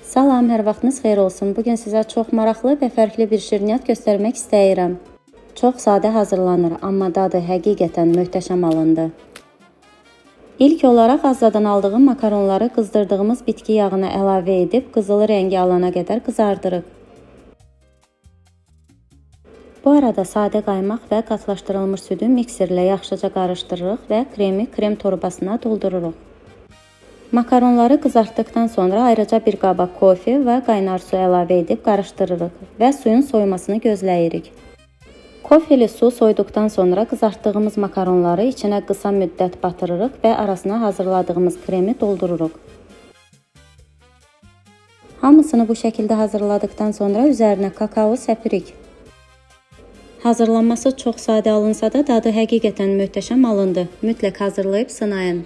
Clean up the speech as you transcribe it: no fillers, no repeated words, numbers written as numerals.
Salam, hər vaxtınız xeyir olsun. Bugün sizə çox maraqlı və fərqli bir şirniyyat göstərmək istəyirəm. Çox sadə hazırlanır, amma dadı həqiqətən möhtəşəm alındı. İlk olaraq azdadan aldığım makaronları qızdırdığımız bitki yağına əlavə edib qızılı rəngi alana qədər qızardırıq. Bu arada sadə qaymaq və qatlaşdırılmış südü mikserlə yaxşıca qarışdırırıq və kremi krem torbasına doldururuq. Makaronları qızartdıqdan sonra ayrıca bir qaba kofe və qaynar su əlavə edib qarışdırırıq və suyun soymasını gözləyirik. Kofeli su soyduqdan sonra qızartdığımız makaronları içinə qısa müddət batırırıq və arasına hazırladığımız kremi doldururuq. Hamısını bu şəkildə hazırladıqdan sonra üzərinə kakao səpirik. Hazırlanması çox sadə alınsa da dadı həqiqətən möhtəşəm alındı. Mütləq hazırlayıb sınayın.